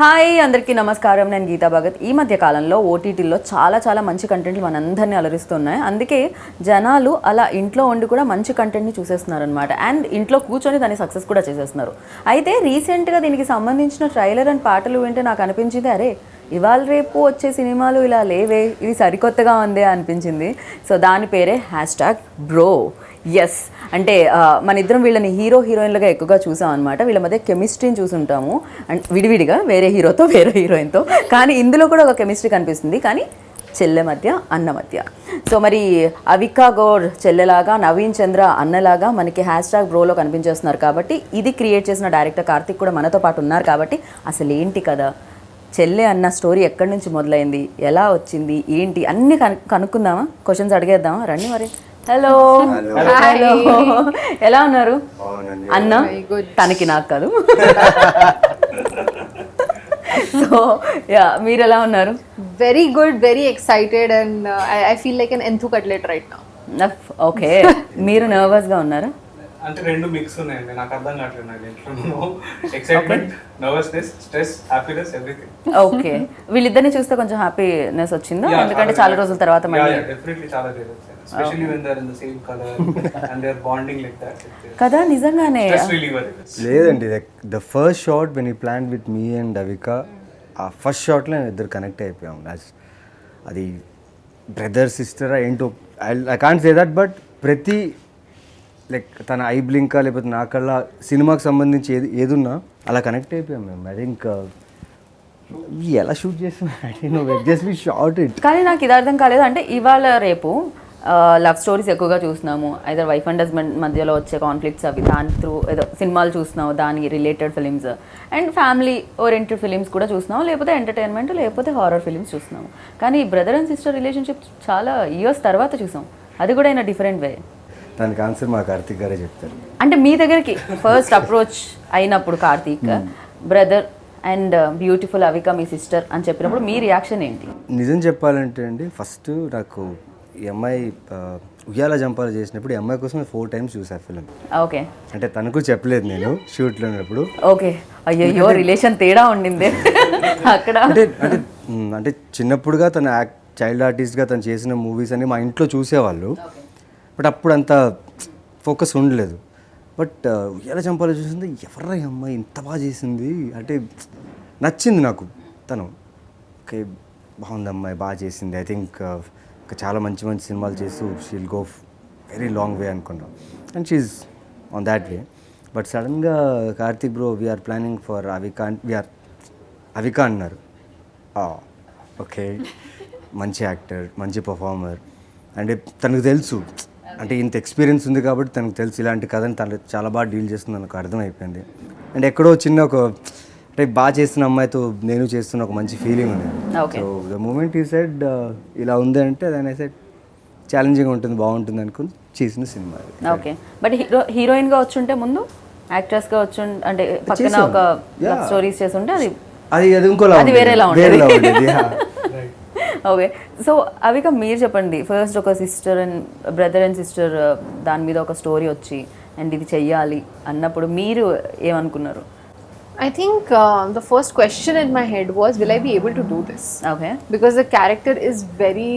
Hi అందరికీ నమస్కారం. నేను గీతా భగత్. ఈ మధ్య కాలంలో ఓటీటీలో చాలా మంచి కంటెంట్లు మనందరినీ అలరిస్తున్నాయి. అందుకే జనాలు అలా ఇంట్లో ఉండి కూడా మంచి కంటెంట్ని చూసేస్తున్నారు అనమాట. అండ్ ఇంట్లో కూర్చొని దాన్ని సక్సెస్ కూడా చేసేస్తున్నారు. అయితే రీసెంట్గా దీనికి సంబంధించిన ట్రైలర్ అండ్ పాటలు వింటే నాకు అనిపించింది, అరే ఇవాళ రేపు వచ్చే సినిమాలు ఇలా లేవే, ఇది సరికొత్తగా ఉందే అనిపించింది. సో దాని పేరే #బ్రో. ఎస్, అంటే మన ఇద్దరం వీళ్ళని హీరోయిన్లుగా ఎక్కువగా చూసాం అనమాట. వీళ్ళ మధ్య కెమిస్ట్రీని చూసుంటాము, అండ్ విడివిడిగా వేరే హీరోతో వేరే హీరోయిన్తో. కానీ ఇందులో కూడా ఒక కెమిస్ట్రీ కనిపిస్తుంది, కానీ చెల్లె మధ్య అన్న మధ్య. సో మరి అవికా గౌడ్ చెల్లెలాగా, నవీన్ చంద్ర అన్నలాగా మనకి #బ్రోలో కనిపించేస్తున్నారు. కాబట్టి ఇది క్రియేట్ చేసిన డైరెక్టర్ కార్తిక్ కూడా మనతో పాటు ఉన్నారు. కాబట్టి అసలు ఏంటి కదా, చెల్లె అన్న స్టోరీ ఎక్కడి నుంచి మొదలైంది, ఎలా వచ్చింది, ఏంటి అన్నీ కనుక్కుందామా, క్వశ్చన్స్ అడిగేద్దామా, రండి మరి. హలో హలో, ఎలా ఉన్నారు అన్న? తనకి నాకు కాదు. సో యా, మీరు ఎలా ఉన్నారు? Very good, very excited, and I feel like an enthu cutlet right now. Okay, మీరు నర్వస్గా ఉన్నారా? అంటే రెండు మిక్స్ ఉన్నాయండి, నాకు అర్థం కావట్లేదు. నాకు ఇంట్లో excitement, nervousness, stress, happiness, everything. Okay, వీళ్ళిద్దరిని చూస్తే కొంచెం హ్యాపీనెస్ వచ్చిందా? ఎందుకంటే చాలా రోజుల తర్వాత మళ్ళీ డెఫినెట్లీ చాలా రోజులు, especially when they are in the same color and they are bonding like that. కదా, నిజంగానే. లేదండి, the first shot when you plan with me and Avika, ఆ ఫస్ట్ షాట్లో ఇద్దరు కనెక్ట్ అయిపోయాం. అది బ్రదర్ సిస్టర్ ఏంటో I can't say that, but ప్రతి లైక్ తన ఐ బ్లింకా లేకపోతే నా కళ్ళ సినిమాకి సంబంధించి ఏదున్నా అలా కనెక్ట్ అయిపోయాం మేము. ఐ థింక్ ఎలా షూట్ చేస్తాం, జస్ట్ వి షాట్ ఇట్. కానీ నాకు ఇది అర్థం కాలేదు. అంటే ఇవాళ రేపు లవ్ స్టోరీస్ ఎక్కువగా చూస్తున్నాము, ఐదర్ వైఫ్ అండ్ హస్బెండ్ మధ్యలో వచ్చే కాన్ఫ్లిక్ట్స్, అవి దాని త్రూ ఏదో సినిమాలు చూస్తున్నాము, దానికి related films, and family oriented films కూడా చూస్తున్నాము, లేకపోతే ఎంటర్టైన్మెంట్, లేకపోతే హారర్ ఫిలిమ్స్ చూస్తున్నాము. కానీ బ్రదర్ అండ్ సిస్టర్ రిలేషన్షిప్ చాలా ఇయర్స్ తర్వాత చూసాం, అది కూడా ఇన్ డిఫరెంట్ వే. దానికి ఆన్సర్ మా కార్తిక్ గారే చెప్తారు. అంటే మీ దగ్గరికి ఫస్ట్ అప్రోచ్ అయినప్పుడు Karthik brother and beautiful Avika me sister అని చెప్పినప్పుడు మీ రియాక్షన్ ఏంటి? నిజం చెప్పాలంటే అండి, ఫస్ట్ నాకు ఈ అమ్మాయి ఉయ్యాల జంపాల చేసినప్పుడు ఈ అమ్మాయి కోసం 4 times చూసా ఫిలిం. ఓకే, అంటే తనకు చెప్పలేదు నేను షూట్లో ఉన్నప్పుడు. ఓకే, అయ్యో రిలేషన్ తేడా ఉండింది అక్కడ. అంటే చిన్నప్పుడుగా తన చైల్డ్ ఆర్టిస్ట్గా తను చేసిన మూవీస్ అన్ని మా ఇంట్లో చూసేవాళ్ళు, బట్ అప్పుడు అంత ఫోకస్ ఉండలేదు. బట్ ఎలా చంపాలో చూసింది, ఎవర్రా ఈ అమ్మాయి ఇంత బాగా చేసింది అంటే నచ్చింది నాకు తను. ఓకే, బాగుంది అమ్మాయి, బాగా చేసింది. ఐ థింక్ చాలా మంచి సినిమాలు చేస్తూ she'll go very long way అనుకున్నాం, and she's on that way. But సడన్గా Karthik bro we're planning for Avika, Avika అన్నారు. ఓకే, మంచి యాక్టర్, మంచి పర్ఫార్మర్, అంటే తనకు తెలుసు, అంటే ఇంత ఎక్స్పీరియన్స్ ఉంది కాబట్టి తనకు తెలుసు ఇలాంటి కథని తను చాలా బాగా డీల్ చేస్తుంది నాకు అర్థమైపోయింది. అండ్ ఎక్కడో చిన్న ఒక అంటే బాగా చేస్తున్న అమ్మాయితో నేను చేస్తున్న ఒక మంచి ఫీలింగ్ ఉంది. సో ద మూమెంట్ ఈ సెడ్ ఇలా ఉంది అంటే దాని సెడ్ ఛాలెంజింగ్ ఉంటుంది, బాగుంటుంది అనుకుని చేసిన సినిమా. ఓకే, బట్ హీరోయిన్గా వచ్చుంటే ముందు యాక్ట్రెస్గా వచ్చి అంటే పక్కన ఒక స్టోరీస్ చేస్తుంటే అది ఇంకోలా, అది వేరేలా ఉండేది. ఓకే, సో అవిక మీరు చెప్పండి, ఫస్ట్ ఒక బ్రదర్ అండ్ సిస్టర్ దాని మీద ఒక స్టోరీ వచ్చి అండ్ ఇది చెయ్యాలి అన్నప్పుడు మీరు ఏమనుకున్నారు? I think the first question in my head was, will I be able to do this? Okay. Because the character is very,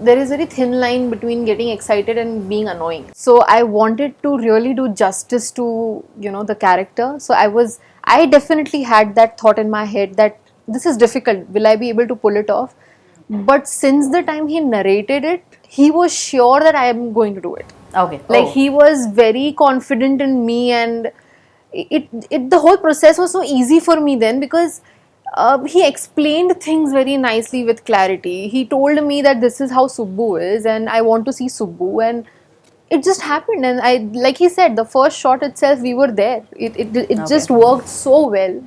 there is very thin line between getting excited and being annoying. So I wanted to really do justice to, the character. So I definitely had that thought in my head that this is difficult. Will I be able to pull it off? But since the time he narrated it, he was sure that I am going to do it. Okay. Like he was very confident in me, and the whole process was so easy for me then, because he explained things very nicely with clarity. He told me that this is how Subbu is and I want to see Subbu, and it just happened. And like he said, the first shot itself, we were there. It just worked so well.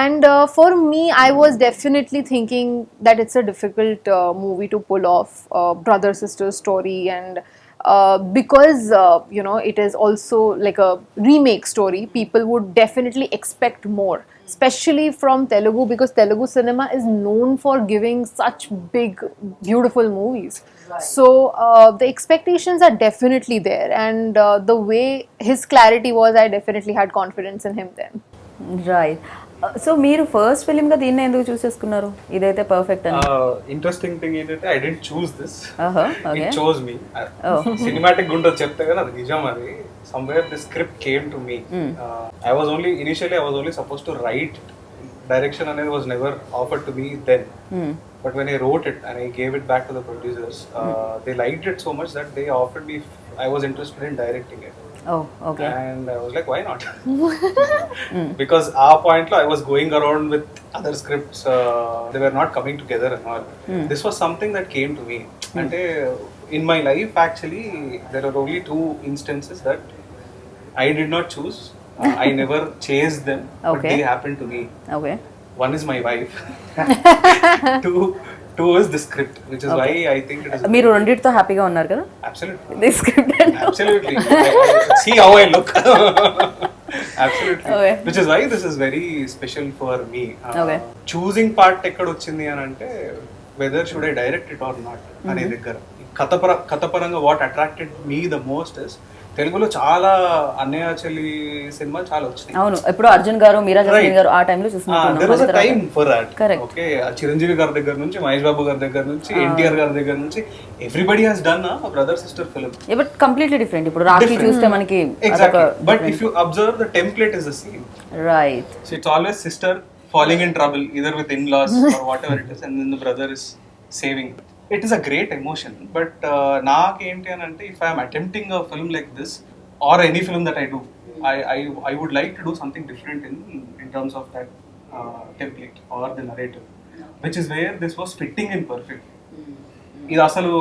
And for me, I was definitely thinking that it's a difficult movie to pull off, brother sister story, and because it is also like a remake story, people would definitely expect more, especially from Telugu, because Telugu cinema is known for giving such big, beautiful movies. So the expectations are definitely there, and the way his clarity was, I definitely had confidence in him then. Right. So మీరు first film గా దీన్ని ఎందుకు choose చేసుకున్నారు ఇదైతే perfect అని? Interesting thing ఏంటంటే I didn't choose this, okay. It chose me. Cinematic గుండో చెప్తే కదా అది నిజం. అది somewhere the script came to me. I was only suppose to write. Direction అనేది was never offered to me then. But when I wrote it and I gave it back to the producers, they liked it so much that they offered me. I was interested in directing it. Oh, okay. And I was like, why not? Because our point lo I was going around with other scripts. They were not coming together and all. This was something that came to me. And in my life, actually, there are only 2 instances that I did not choose. I never chased them, but Okay. they happened to me. Okay. One is my wife. Two is the script, which is why I think it is. మీరు రెండిటితో హ్యాపీగా ఉన్నారు కదా? Absolutely. The script and Absolutely. See how I look. Absolutely. Okay. Which is why this is very special for me. Okay. Choosing part ekkada వచ్చింది అని అంటే whether should I direct it or not అనే దగ్గర కథపరంగా what attracted me the most is తెలుగులో చాలా అన్నయ్య చెల్లి సినిమాలు చాలా వచ్చినాయి. అవును, ఇప్పుడు అర్జున్ గారు, మీరా జాస్మిన్ గారు ఆ టైంలో చూస్తున్నాం. there was a time for that. Correct. Okay, Chiranjeevi గారి దగ్గర నుంచి, మహేష్ బాబు గారి దగ్గర నుంచి, ఎన్టీఆర్ గారి దగ్గర నుంచి everybody has done a brother sister film. But completely different. ఇప్పుడు రాఖీ చూస్తే మనకి Exactly. But if you observe, the template is the same. Right. So it's always sister falling in trouble either with in-laws or whatever it is, and then the brother is saving. It is a great emotion. But naakenti anante, if I am attempting a film like this or any film that I do, I would like to do something different in terms of that template or the narrative, which is where this was fitting in perfect. ఇది అసలు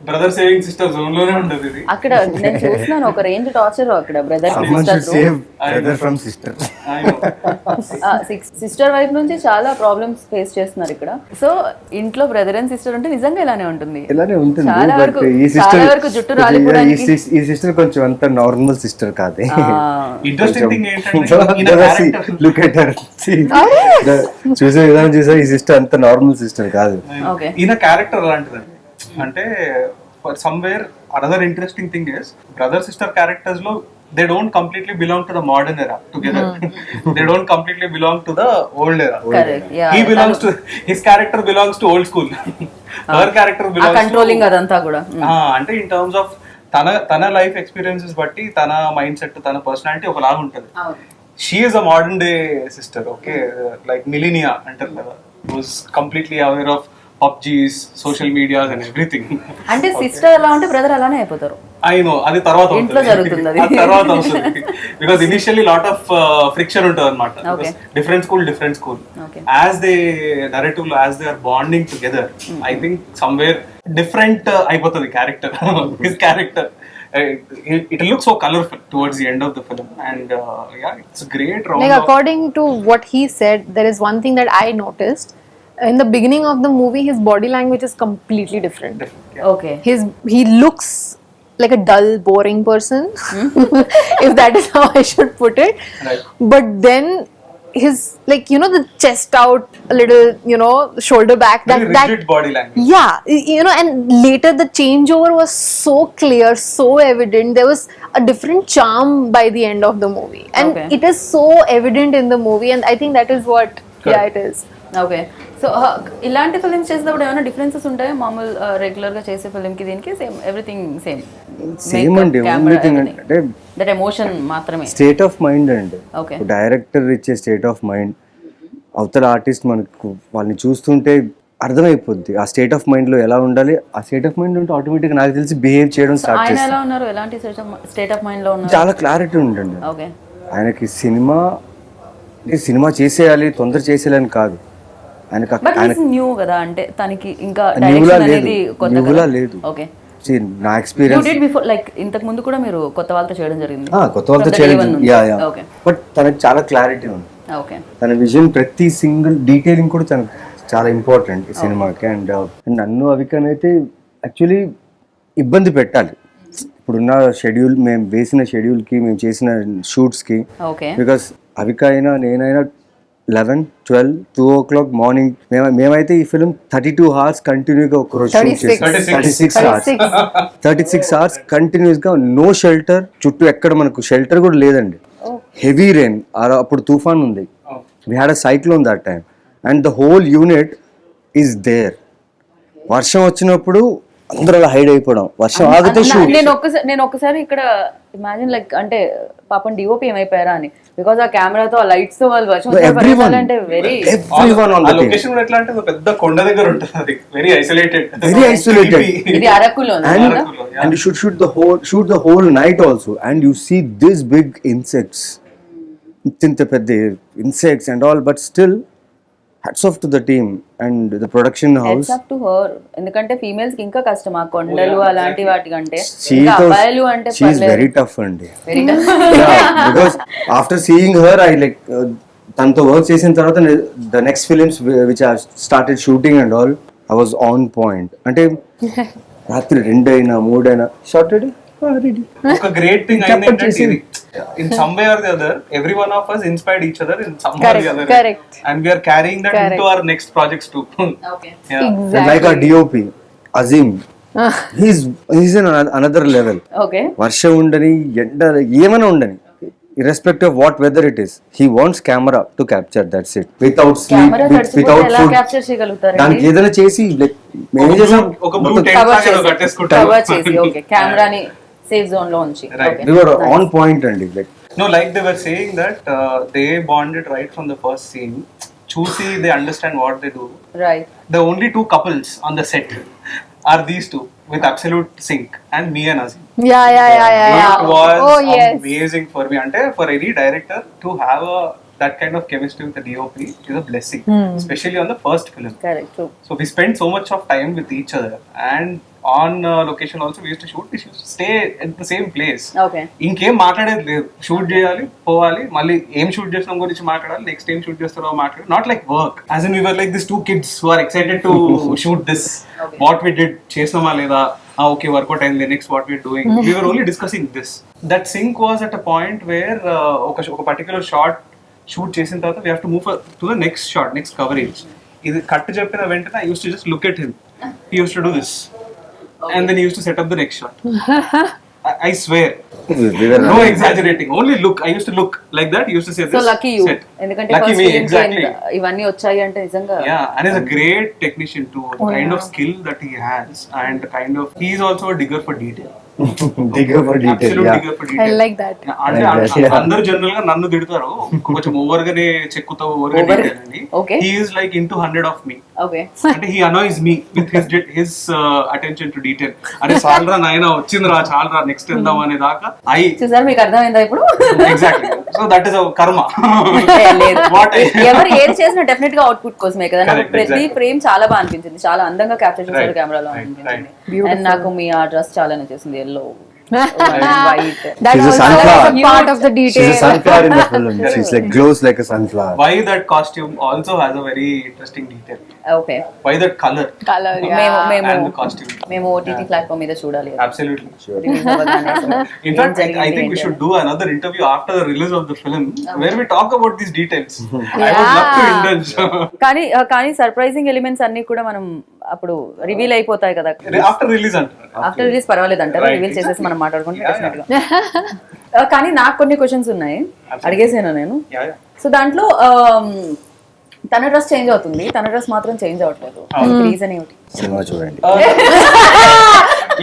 brother saving sister zone లోనే ఉండదు ఇది. అక్కడ నేను చూస్తున్నాను ఒక range torture అక్కడ brother from sister. Sister wife నుంచి చాలా ప్రాబ్లమ్స్ ఫేస్ చేస్తున్నారు ఇక్కడ. సో ఇంట్లో బ్రదర్ అండ్ సిస్టర్ ఉంటే నిజంగా ఇలానే ఉంటుంది. ఇలానే ఉంటుంది. చాలా వరకు జుట్టు రాలిపోవడానికి ఈ సిస్టర్ కొంచెం అంత నార్మల్ సిస్టర్ కాదే. ఇంట్రెస్టింగ్ థింగ్ ఏంటంటే లుక్ ఎట్ హర్, చూసే విధానం చూసా, ఈ సిస్టర్ అంత నార్మల్ సిస్టర్ కాదు. ఓకే. ఈయన క్యారెక్టర్ అలాంటిదండి. అంటే for somewhere another interesting thing is brother sister characters లో they don't completely belong to the modern era together. They don't completely belong to the old era. Correct. Yeah. He belongs to, his character belongs to old school. Her character belongs controlling అదంతా కూడా. అంటే in terms of తన life experiences బట్టి తన mind set, తన personality ఒకలాగా ఉంటుంది. She is a modern day sister. Okay, like millennial అంటారు కదా, was completely aware of PUBGs, social medias and everything. అంటే సిస్టర్ ఎలా ఉంటే బ్రదర్ అలానే అయిపోతారు. I know, అది తర్వాత ఇంట్లో జరుగుతుంది అది. తర్వాత వస్తుంది. Because initially lot of friction ఉంటుంది అనమాట. Different school as they narrative లో as they are bonding together, I think somewhere different అయిపోతుంది character. His character, it looks so colorful towards the end of the film, and yeah, it's great. Like according to what he said, there is one thing that I noticed. In the beginning of the movie, his body language is completely different. Okay. He looks like a dull, boring person, if that is how I should put it. Right. But then his, like, you know, the chest out a little, you know, shoulder back, very rigid body language. Yeah, you know, and later the changeover was so clear, so evident. There was a different charm by the end of the movie, and it is so evident in the movie, and I think that is what yeah, it is. Okay. So ఇలాంటి films చేసినప్పుడు ఏమైనా differences ఉంటాయా మామూలు regular గా చేసే film కి దీనికి? Same, everything same అండి. ఓన్లీ థింగ్ అంటే దట్ ఎమోషన్ మాత్రమే, స్టేట్ ఆఫ్ మైండ్ అండి. ఓకే. డైరెక్టర్ ఇచ్చే స్టేట్ ఆఫ్ మైండ్, అవతల ఆర్టిస్ట్ మనకు వాళ్ళని చూస్తుంటే అర్థమైపోద్ది ఆ స్టేట్ ఆఫ్ మైండ్ లో ఎలా ఉండాలి. ఆ స్టేట్ ఆఫ్ మైండ్ ఉంటే ఆటోమేటిక్ నాకు తెలిసి బిహేవ్ చేయడం స్టార్ట్ ఆయన చేస్తాను. ఎలా ఉన్నారు, ఎలాంటి స్టేట్ ఆఫ్ మైండ్ లో ఉన్నారు? చాలా క్లారిటీ ఉంటుంది ఓకే. ఆయనకి. సినిమా చేసేయాలి, తొందర చేసేయాలని కాదు ఆయనకి. న్యూ కదా, అంటే తనకి ఇంకా న్యూలా లేదు. ఓకే. నా ఎక్స్పీరియన్స్ బిఫోర్, లైక్ ఇంతకు ముందు కూడా మీరు కొత్త వాళ్ళతో చేయడం జరిగింది. కొత్త వాళ్ళతో చేయడం, బట్ తనకి చాలా క్లారిటీ ఉంది. ఓకే. తన విజన్, ప్రతి సింగిల్ డీటెయిలింగ్ కూడా తనకు చాలా ఇంపార్టెంట్ ఈ సినిమాకి. అండ్ నన్ను అవికనైతే యాక్చువల్లీ ఇబ్బంది పెట్టాలి ఇప్పుడున్న షెడ్యూల్, మేము వేసిన షెడ్యూల్కి, మేము చేసిన షూట్స్కి. బికాస్ అవిక అయినా నేనైనా 11, 12, 2 o'clock మార్నింగ్. మేమైతే ఈ ఫిల్మ్ 32 hours కంటిన్యూగా ఒక రోజు షూట్ చేసాం. 36 hours కంటిన్యూస్ గా, నో షెల్టర్. చుట్టూ ఎక్కడ మనకు షెల్టర్ కూడా లేదండి. హెవీ రెయిన్, అప్పుడు తుఫాన్ ఉంది. We had a cyclone that time and the whole unit is there. వర్షం వచ్చినప్పుడు అందరూ అలా హైడ్ అయిపోవడం, వర్షం ఆగితే షూట్. నేను ఒక్కసారి ఇక్కడ ఇమాజిన్ లైక్ అంటే పాపం డిఓపి ఏమైపోయారా అని, బికాస్ ఆ కెమెరాతో ఆ లైట్స్ తో వాళ్ళు వర్షం అంటే వెరీ లొకేషన్ కూడా ఎట్లా అంటే పెద్ద కొండ దగ్గర ఉంటుంది, అది వెరీ ఐసోలేటెడ్. ఇది అరకులో and you should shoot the whole night also, and you see this big insects, ఇంత పెద్ద insects and all, but still hats off to the team and the production house. Hats off to her, ఎందుకంటే females కి ఇంకా కష్టం ఆ కొండలు అలాంటి వాటి కంటే. అబ్బాయిలు అంటే she is very tough అండి. Yeah, because after seeing her I like తనతో వర్క్ చేసిన తర్వాత the next films which I started shooting and all, I was on point. అంటే రాత్రి 2 అయినా 3 అయినా షార్ట్ రెడీ. ఒక గ్రేట్ థింగ్ ఏంటంటే in some way or the other every one of us inspired each other in some way or the other. Correct. And we are carrying that into our next projects too. Okay. Yeah. Exactly. And like our DOP Azim, he's in another level. Okay. వర్షం ఉండని ఎండ ఏమైనా ఉండని, irrespective of what weather it is, he wants camera to capture, that's it, without sleep, camera without ఎలా food. Capture చేయగలుగుతారు దానికి ఏదైనా చేసి like మేమే చేసాం, ఒక బ్లూ టెంట్ లాగా ఏదో కట్టేసుకుంటాం. కవర్ చేసి ఓకే కెమెరాని సేఫ్ జోన్ లో ఉంచి. Right. we were on point అండి. like No, like they were saying that they bonded right from the first scene. Choosy, they understand what they do. Right. The only two couples on the set are these two with absolute sync, and me and Azim. Yeah. It was Oh, yes. amazing for me. And for any director to have that kind of chemistry with the DOP is a blessing, especially on the first film. Correct. True. So we spent so much of time with each other, and on location also we used to shoot. We used to stay at the same place. Okay. ఇంకేం మాట్లాడేది లేదు, shoot చేయాలి, పోవాలి, మళ్ళీ ఏం shoot చేస్తున్నాం గురించి మాట్లాడాలి, నెక్స్ట్ ఏం షూట్ చేస్తారో మాట్లాడాలి. Not like work, as in we were like this 2 kids who are excited to shoot this. What we did, చేసినామా లేదా, ఓకే వర్కౌట్ అయింది, next what we are doing, we were only discussing this. That sync was at a point where ఒక particular shot shoot చేసిన తర్వాత we have to move to the next shot, next coverage. ఇది cut చెప్పిన వెంటనే I used to just look at him, he used to do this. Okay. And then he used to set up the next shot. I swear, we were no exaggerating, only look. I used to look like that, he used to say this. So lucky you, set. ఎందుకంటే Lucky first me, film exactly. ఇవన్నీ వచ్చాయి అంటే నిజంగా. Yeah, and he's a great technician too. The kind of skill that he has, and the kind of, he is also a digger for detail. digger for detail. Absolute Yeah. digger for detail. I like that. అంటే Like that, yeah. అందరూ general గా నన్ను తిడతారు కొంచెం over గానే చెక్కుతావు, over గా Over. Detail అని. Okay. He is like into 100 of me. Okay. అంటే he annoys me with his attention to detail. అరే చాలరా నాయన, వచ్చిందిరా చాలరా, నెక్స్ట్ వెళ్దాం అనే దాకా చూసారు, మీకు అర్థమైందా ఇప్పుడు? ఎగ్జాక్ట్లీ. సో దట్ ఇస్ కర్మ. లేదు. వాట్ ఎవరు ఏది చేసినా డెఫినెట్ గా అవుట్పుట్ కోసమే కదా. నాకు Correct, ప్రతి exactly. ఫ్రేమ్ చాలా బాగా అనిపించింది, చాలా అందంగా క్యాప్చర్ చేశారు Right, కెమెరాలో right, అనిపించింది. అండ్ నాకు మీ ఆ డ్రెస్ చాలా నచ్చేసింది, yellow white. That She's a also sunflower. was a part of the She's detail. a sunflower in the film. She's like glows like a sunflower. Why that costume also has a very interesting detail. Okay. Why that color Color, మేము yeah. మేము and the costume. మేము OTT platform మీద చూడాలి. Absolutely. Release అవ్వగానే అసలు In ఏం fact, I జరిగింది think we ఏంటి should అని. do another interview after the release of the film where we talk about these details. I would love to indulge. కానీ సర్ప్రైజింగ్ ఎలిమెంట్స్ అన్ని కూడా మనం అప్పుడు రివీల్ అయిపోతాయి కదా. After release అంటారు. ఆఫ్టర్ రిలీజ్ పర్వాలేదు అంటారు, Right. రివీల్ చేసేసి మనం మాట్లాడుకుంటే Yeah, డెఫినెట్ గా. కానీ నాకు కొన్ని క్వశ్చన్స్ ఉన్నాయి, అడిగేసాను నేను. Yeah, yeah. సో దాంట్లో తన డ్రెస్ చేంజ్ అవుతుంది, తన డ్రెస్ మాత్రం చేంజ్ అవ్వట్లేదు. రీజన్ ఏమిటి? సినిమా చూడండి.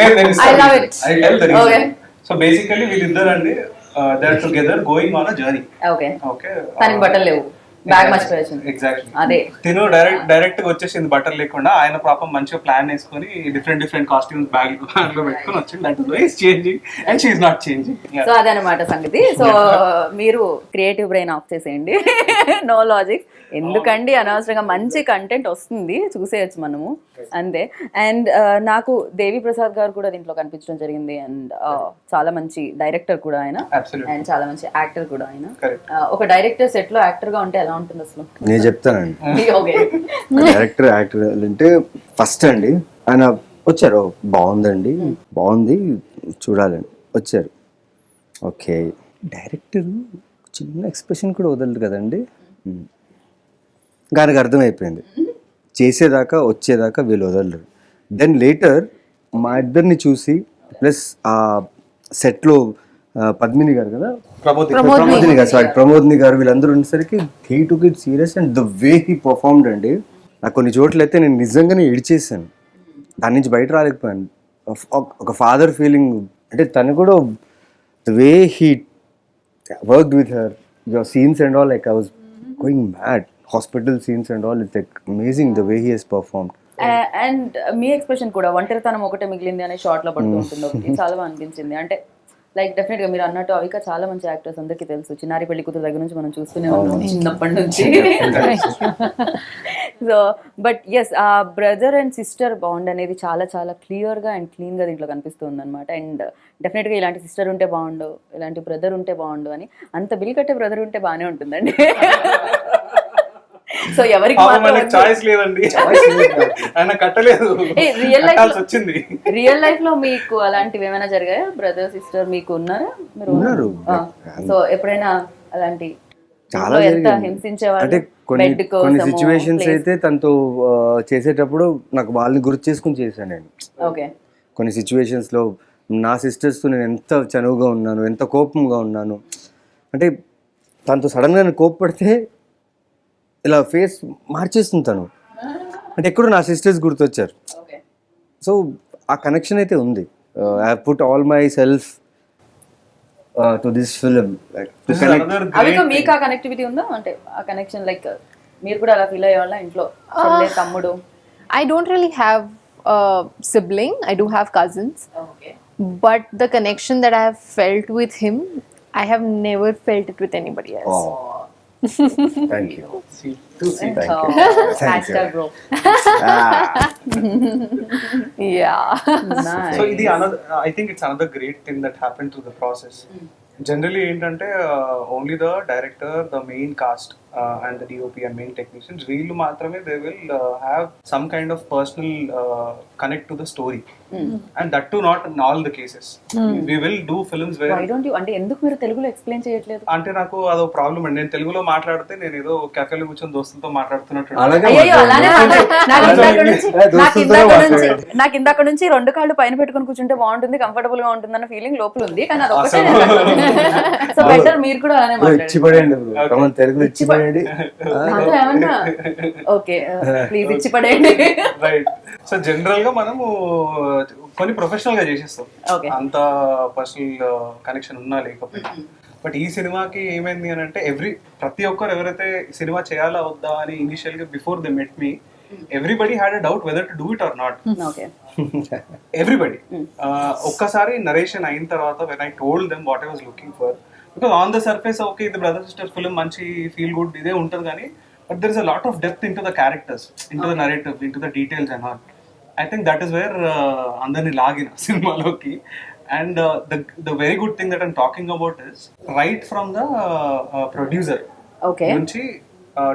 లేదు, there is I love some it. reason. I'll tell the reason. Okay. So basically వీళ్ళిద్దరు అండి they are together going on a journey. Okay. Okay. తనకి బట్టలు లేవు, బ్యాగ్ మర్చిపోయాల్సింది. ఎగ్జాక్ట్లీ. అదే తిను డైరెక్ట్ గా వచ్చేసింది బట్టలు లేకుండా, ఆయన పాపం మంచిగా ప్లాన్ వేసుకొని డిఫరెంట్ కాస్ట్యూమ్స్ బ్యాగ్ లో పెట్టుకొని వచ్చింది. That is why is changing and she is not changing. So అదనమాట సంగతి. సో మీరు క్రియేటివ్ బ్రెయిన్ ఆఫ్ చేసేయండి, నో లాజిక్. ఎందుకండి అనవసరంగా మంచి కంటెంట్ వస్తుంది, చూసేయచ్చు మనము అంతే. అండ్ నాకు దేవి ప్రసాద్ గారు కూడా దీంట్లో కనిపించడం జరిగింది. అండ్ చాలా మంచి డైరెక్టర్ కూడా ఆయన, అండ్ చాలా మంచి యాక్టర్ కూడా ఆయన. ఒక డైరెక్టర్ సెట్ లో యాక్టర్ గా ఉంటే ఎలా ఉంటుంది అసలు? నేను చెప్తానండి. ఓకే. డైరెక్టర్ యాక్టర్ అంటే ఫస్ట్ అండి ఆయన వచ్చారు, బాగుందండి, బాగుంది, చూడాలండి, వచ్చారు. ఓకే, డైరెక్టర్ చిన్న ఎక్స్ప్రెషన్ కూడా వదలరు కదండి. ఆయనకు అర్థమైపోయింది, చేసేదాకా వచ్చేదాకా వీళ్ళు వదలరు. దెన్ లేటర్ మా ఇద్దరిని చూసి ప్లస్ ఆ సెట్లో పద్మిని గారు కదా, ప్రమోద్ ప్రమోదిని గారు, సారీ ప్రమోదిని గారు, వీళ్ళందరూ ఉండేసరికి he took it serious and the way he performed అండి. నాకు కొన్ని చోట్ల అయితే నేను నిజంగానే ఏడ్చేసాను, దాని నుంచి బయట రాలేకపోయాను. ఒక ఫాదర్ ఫీలింగ్ అంటే తను కూడా the way he worked with her, your scenes and all, like I was going mad. Hospital scenes and all, it's like amazing the way he has performed. And మీ ఎక్స్ప్రెషన్ కూడా ఒంటరితనం ఒకటే మిగిలింది అనే short లో పడుతూ ఉంటుంది ఒకటి, చాలా బాగా అనిపించింది. అంటే లైక్ డెఫినెట్ గా మీరు అన్నట్టు అవిక చాలా మంచి యాక్టర్స్, అందరికీ తెలుసు. చిన్నారి పెళ్లి కూతురు దగ్గర నుంచి మనం చూస్తూనే ఉన్నాం చిన్నప్పటి నుంచి. సో బట్ ఎస్, ఆ బ్రదర్ అండ్ సిస్టర్ బాండ్ అనేది చాలా చాలా క్లియర్ గా అండ్ క్లీన్ గా దీంట్లో కనిపిస్తుంది అనమాట. అండ్ డెఫినెట్ గా ఇలాంటి సిస్టర్ ఉంటే బాగుండు, ఇలాంటి బ్రదర్ ఉంటే బాగుండు అని. అంత బిల్ కట్టే బ్రదర్ ఉంటే బాగానే ఉంటుందండి. సో ఎవరికి చాయిస్ లేదండి, ఆయన కట్టలేదు, వచ్చింది. రియల్ లైఫ్ లో మీకు అలాంటివి ఏమైనా జరిగాయా? బ్రదర్ సిస్టర్ మీకు ఉన్నారా? మీరు ఉన్నారు. సో ఎప్పుడైనా అలాంటి చాలా అంటే కొన్ని సిచ్యువేషన్స్ అయితే తనతో చేసేటప్పుడు నాకు వాళ్ళని గుర్తు చేసుకుని చేశాను నేను. ఓకే. కొన్ని సిచ్యువేషన్స్ లో నా సిస్టర్స్తో నేను ఎంత చనువుగా ఉన్నాను, ఎంత కోపంగా ఉన్నాను అంటే, తనతో సడన్ గా నేను కోప్పడితే ఇలా ఫేస్ మార్చేస్తుంది తను. అంటే ఎక్కడో నా సిస్టర్స్ గుర్తొచ్చారు. సో ఆ కనెక్షన్ అయితే ఉంది. I put all my self to this film. Avika మీకు ఆ కనెక్టివిటీ ఉందా? అంటే ఆ కనెక్షన్ లైక్ మీరు కూడా అలా ఫీల్ అయ్యేవాళ్ళ ఇంట్లో? తమ్ముడు? I don't really have a sibling. I do have cousins. Okay. But the connection that I have felt with him, I have never felt it with anybody else. Oh. Thank you. Hashtag bro. Yeah. Nice. So ఇది I think it's another great thing that happened through the process. Generally ఏంటంటే only the director, the main cast and the DOP and main technicians, వీళ్ళు మాత్రమే they will have some kind of personal connect to the story, and that too not in all the cases. We will do films where Why don't you, అంటే ఎందుకు మీరు తెలుగులో explain చేయట్లేదు? అంటే నాకు అదో ప్రాబ్లం అండి. నేను తెలుగులో మాట్లాడితే నేను ఏదో కెఫేలో కూర్చొని దోస్తులతో మాట్లాడుతున్నట్టు. అయ్యో అలానే నాకు ఇందాక నుంచి రెండు కాళ్ళు పైన పెట్టుకుని కూర్చుంటే బాగుంటుంది, కంఫర్టబుల్ గా ఉంటుంది అన్న ఫీలింగ్ లోపల ఉంది. కానీ అది ఒకటే. సో బెటర్ మీరు కూడా అలానే మాట్లాడండి, తెలుగులో ఇచ్చి పడేయండి. ఏమన్నా ఓకే ప్లీజ్ ఇచ్చి పడేయండి. రైట్. సో జనరల్ గా మనము కొన్ని ప్రొఫెషనల్ గా చేసేస్తాం, అంత పర్సనల్ కనెక్షన్ ఉన్నా లేకపోయినా. బట్ ఈ సినిమాకి ఏమైంది అని అంటే, ప్రతి ఒక్కరు ఎవరైతే సినిమా చేయాలా వద్దా అని ఇనిషియల్ గా before they met me, everybody had a doubt whether to do it or not. Everybody. ఒక్కసారి నరేషన్ అయిన తర్వాత when I told them what I was looking for, because on the surface okay ఇది brother sister film, మంచి feel good ఇదే ఉంటుంది కానీ, but there is a lot of depth in to the characters, in to the narrative, in to the details and all. I think that is where అందరినీ లాగిన సినిమాలోకి. And the very good thing that I'm talking about is right from the producer nunchi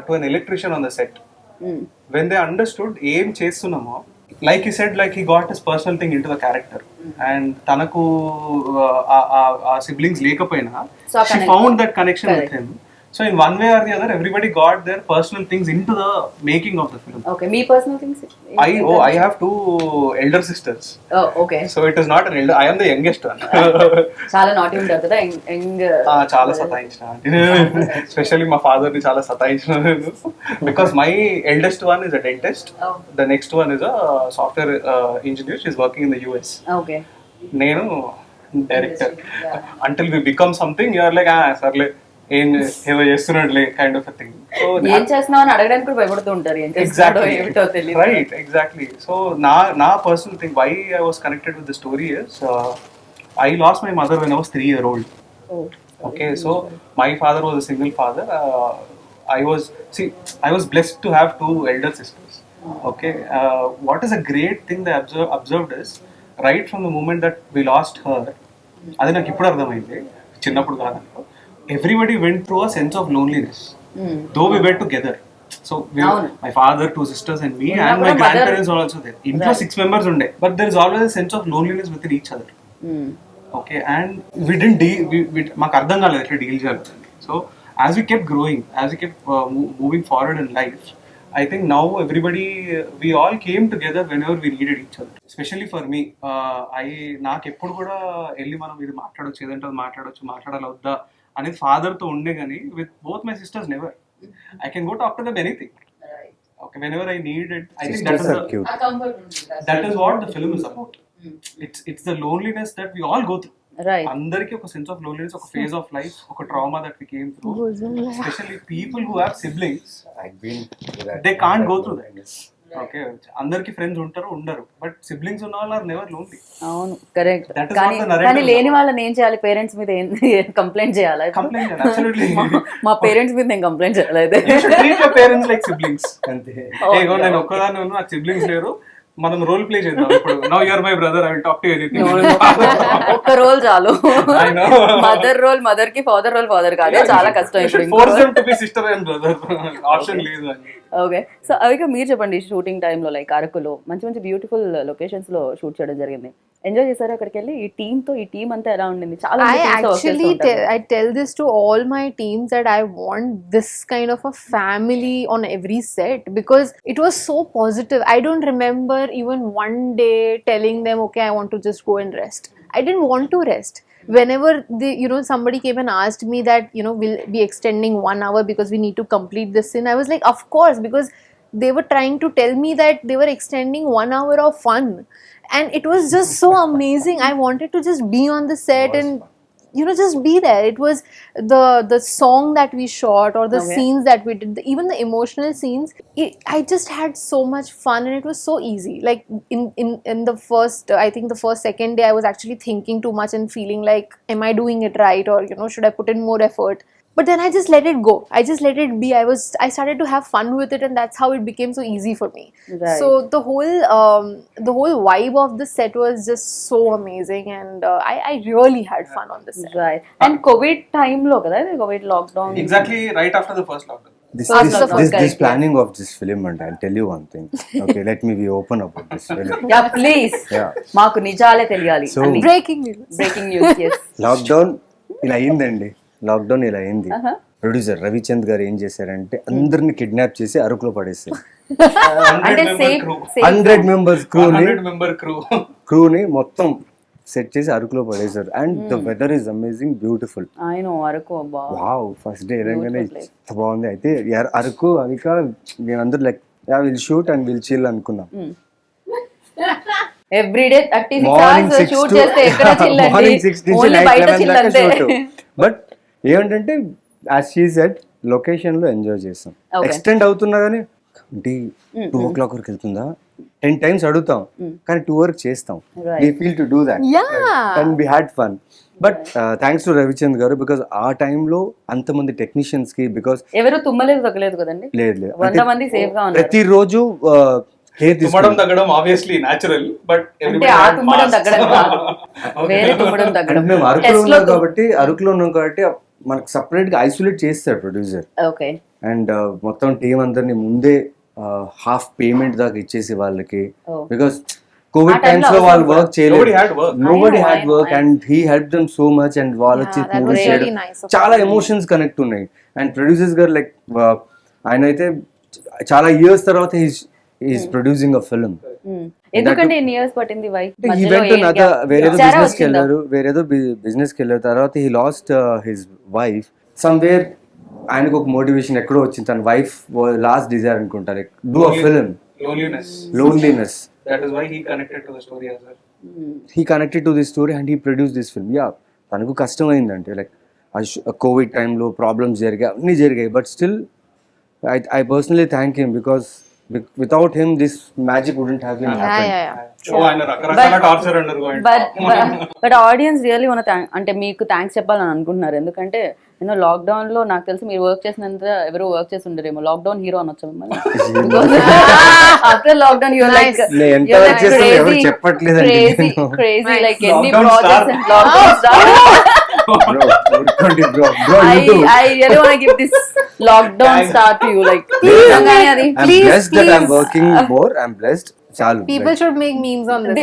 to an electrician on the set, when they understood aim chestunnamo, like he said, like he got his personal thing into the character, and tanaku siblings lekapoina, she found that connection with him. So in one way or the other, everybody got their personal things into the making of the film. Okay, me personal things? I have two elder sisters. Oh, okay. So it is not an elder. I am the youngest one. Chala naughty untaru kada young. Chala satayinchina. Especially my father ni chala satayinchina because my eldest one is a dentist. Oh. The next one is a software engineer. She is working in the US. Okay. Nenu director. Until we become something, you are like sarle ఏదో చేస్తున్నట్లే kind of thing. So ఏం చేస్తున్నావు అని అడగడానికి కూడా భయపడుతూ ఉంటారు. Right, exactly. So నా personal thing why I was connected with the story is, I lost my mother when I was 3 years old. Okay, so my father was a single father. I was blessed to have 2 elder sisters. Okay, what is a great thing that I observed is, right from the moment that we lost her, అది నాకు ఇప్పుడు అర్థమైంది, చిన్నప్పుడు కాదంలో, everybody went through a sense of loneliness, though we were together. So my father, 2 sisters and me, and my grandparents were also there. Intlo 6 members unde, but there is always a sense of loneliness within each other. Okay, and we didn't deal, maku ardham kaledu etla deal cheyalani. So as we kept growing, as we kept moving forward in life, I think now everybody, we all came together whenever we needed each other. Especially for me, నాకు ఎప్పుడు కూడా వెళ్ళి మనం ఇది మాట్లాడొచ్చు, ఏదంటే అది మాట్లాడాలి వద్దా అనేది ఫాదర్తో ఉండే కానీ with both my sisters never. I can go talk to them anything. Okay, whenever I need it. I think that is what the film is about. It's the loneliness that we all go through. Right. అందరికి ఒక sense of loneliness, ఒక phase of life, ఒక trauma that we came through. Especially people who have siblings, they can't go through that. Okay, అందరికి friends ఉంటారు, ఉండరు, but siblings ఉన్న వాళ్ళు are never lonely. అవును, కరెక్ట్. కానీ లేని వాళ్ళని ఏం చేయాలి? పేరెంట్స్ మీద కంప్లైంట్ చేయాలి? అబ్సల్యూట్లీ. మా పేరెంట్స్ మీద నేను కంప్లైంట్ చేయాలి. అయితే treat your parents like siblings. అంతే. ఏగో నేను ఒక్కదాన్ని ఉన్నా, నాకు సిబ్లింగ్స్ లేరు, మనం రోల్ ప్లే చేద్దాం ఇప్పుడు. Now you are my brother, I will talk to you anything. ఒక్క రోల్ చాలు. మదర్ రోల్ మదర్ కి, ఫాదర్ రోల్ ఫాదర్ కాదు, చాలా కష్టం ఇప్పుడు. Force them to be sister and brother, option లేదు అని. ఓకే, సో అవిక మీరు చెప్పండి, షూటింగ్ టైంలో లైక్ అరకులో మంచి మంచి బ్యూటిఫుల్ లొకేషన్స్ లో షూట్ చేయడం జరిగింది. ఎంజాయ్ చేశారు అక్కడికి వెళ్ళి? ఈ టీమ్ అంతా ఎలా ఉండింది? చాలా I tell this to all my teams that I want this kind of a family on every set because it was so positive. I don't remember even one day telling them, okay, I want to just go and rest. I didn't want to rest. Whenever somebody came and asked me that, we'll be extending 1 hour because we need to complete this scene, I was like, of course, because they were trying to tell me that they were extending 1 hour of fun. And it was just so amazing. I wanted to just be on the set and just be there. It was the song that we shot or the scenes that we did, even the emotional scenes. I just had so much fun and it was so easy. Like in the first, I think the first second day, I was actually thinking too much and feeling like, am I doing it right, or should I put in more effort? But then I just let it go. I just let it be. I started to have fun with it, and that's how it became so easy for me. Right. So the whole vibe of the set was just so amazing, and I really had fun on the set. Right. And COVID time lo kada, COVID lockdown. Exactly right after the first lockdown. This planning of this film, and I'll tell you one thing. Okay, let me be open about this film. Yeah, please. Yeah. మాకు నిజాలే తెలియాలి. So, breaking news. Yes. Lockdown ఇలా అయిందండి. Lockdown ఇలా అయింది. Producer Ravichand గారు ఏం చేశారంటే అందరిని కిడ్నాప్ చేసి అరకులో పడేశారు. 100 మెంబర్స్ క్రూని మొత్తం సెట్ చేసి అరకులో పడేశారు. And the weather is amazing, beautiful. Wow, first day వెళ్ళగానే ఎంత బాగుంది. అయితే అరకు అవిక మేమందరూ like will shoot and will chill అనుకున్నాం. ఎవ్రీడే 36 hours షూట్ చేస్తే ఎక్కడ చిల్ అండి? మార్నింగ్ 6 నుంచి నైట్ 11 దాకా షూట్. బట్ ఏమంటే యాజ్ షీ సెడ్, లొకేషన్ లో ఎంజాయ్ చేస్తాం. ఎక్స్టెండ్ అవుతున్నా కానీ 2 o'clock వరకు వెళ్తుందా 10 times అడుగుతాం, కానీ 2 వరకు చేస్తాం. we feel to do that. And we had fun. But thanks to Ravichand గారు, బికాస్ ఆ టైంలో అంతమంది టెక్నీషియన్స్ కి, బికాస్ ఎవరు తుమ్మలేదు తగ్గలేదు కదండి. లేదు 100 మంది సేఫ్ గా ఉన్నారు. ప్రతిరోజు తుమ్మడం తగ్గడం ఆబ్వియస్లీ న్యాచురల్, బట్ తుమ్మడం తగ్గడం కాదు, వేరే తుమ్మడం తగ్గడం. మేము అరకులో ఉన్నాం కాబట్టి మనకు సపరేట్ గా ఐసోలేట్ చేస్తాడు ప్రొడ్యూసర్. ఓకే. అండ్ మొత్తం టీం అందరినీ ముందే హాఫ్ పేమెంట్ దాకా ఇచ్చేసి వాళ్ళకి, బికాస్ కోవిడ్ టైమ్స్ లో వాళ్ళు వర్క్ చేయలేదు. Nobody had work and he help them so much. And వాళ్ళు వచ్చి మూవీ చేయడం చాలా ఎమోషన్స్ కనెక్ట్ ఉన్నాయి. అండ్ ప్రొడ్యూసర్స్ గారు లైక్ ఆయన అయితే చాలా ఇయర్స్ తర్వాత ఈస్ ప్రొడ్యూసింగ్ అ ఫిల్మ్. ఎందుకంటే ఎన్ని ఇయర్స్ పట్టింది? వేరేదో బిజినెస్ కి వెళ్ళారు. తర్వాత he lost his wife somewhere. ఆయనకు ఒక మోటివేషన్ ఎక్కడో వచ్చింది, తన వైఫ్ లాస్ట్ డిజైర్ అనుకుంటారు, do a film. Loneliness. That is why he connected to the story as well. He connected to this story and he produced this film. Yeah, తనకు కష్టం అయిందంటే like Covid టైంలో problems అన్నీ జరిగాయి, but still I personally thank him because without him this magic wouldn't have been happened. But audience really అంటే మీకు thanks చెప్పాలని అనుకుంటున్నారు. ఎందుకంటే లాక్డౌన్ లో నాకు తెలిసి మీరు వర్క్ చేసినంత ఎవరు వర్క్ చేసి ఉండరేమో. లాక్డౌన్ హీరో అనొచ్చు మిమ్మల్ని. After lockdown you're like crazy like ఎన్ని projects I really want to give this lockdown star to you. Like, please. I'm working more. I'm blessed. People should make memes on this.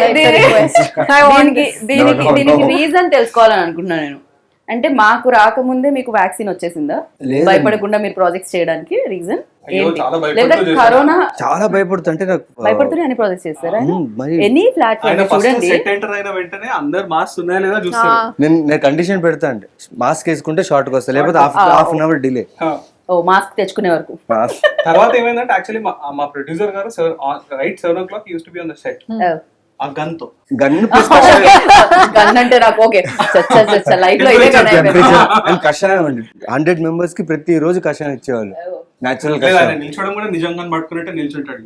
I want this. దీనికి reason తెలుసుకోవాలని అనుకుంటున్నాను నేను. అంటే మాకు రాకముందే మీకు vaccine వచ్చేసిందా? లేదండి. భయపడకుండా మీరు ప్రాజెక్ట్స్ చేయడానికి రీజన్ అయ్యో, చాలా భయపడుతూ లేదా చేశాను. కరోనా చాలా భయపడుతుంటే నాకు భయపడుతూనే అన్ని ప్రాజెక్ట్స్ చేస్తారా? మరి ఎనీ ఆయన ప్లాట్ఫామ్ ఫస్ట్ చూడండి. సెట్ ఎంటర్ అయిన వెంటనే అందరు మాస్క్ ఉన్నాయా లేదా చూస్తారు. నేను కండిషన్ పెడతా అండి, మాస్క్ వేసుకుంటే షార్ట్కి వస్తా, లేకపోతే హాఫ్ అన్ అవర్ డిలే. ఓ మాస్క్ తెచ్చుకునే వరకు. తర్వాత ఏమైందంటే యాక్చువల్లీ మా ప్రొడ్యూసర్ గారు right 7 o'clock use to be on the set ఆ గన్ తో. గన్ను గన్ అంటే నాకు ఓకే లైఫ్ లో ఇదే కదా. కషాయం అండి, 100 members కి ప్రతి రోజు కషాయం ఇచ్చేవాళ్ళు, న్యాచురల్ లేదా కషాయం. ఆయన నిల్చోవడం కూడా నిజంగా పట్టుకున్నట్టే నిల్చుంటాడు.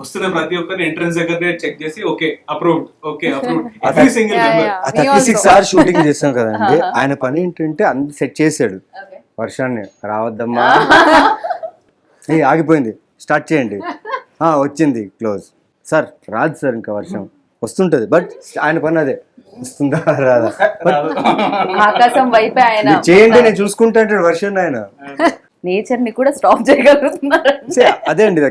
వస్తున్న ప్రతి ఒక్కరిని ఎంట్రన్స్ దగ్గరనే చెక్ చేసి okay approved, okay approved every single member. 36 hours shooting చేస్తాం కదండి, ఆయన పని ఏంటంటే అన్ని సెట్ చేసాడు. వర్షాన్ని రావద్దమ్మా, ఆగిపోయింది, స్టార్ట్ చేయండి, వచ్చింది క్లోజ్, సార్ రాదు సార్ ఇంకా వర్షం వస్తుంటది, బట్ ఆయన పని అదే, వస్తుందా రాదా ఆకాశం వైపే ఆయన మీరు చేయండి నేను చూసుకుంటా అంటాడు వర్షం ఆయన. నేచర్ ని కూడా స్టాప్ చేయగలుగుతున్నారు. అదే అండి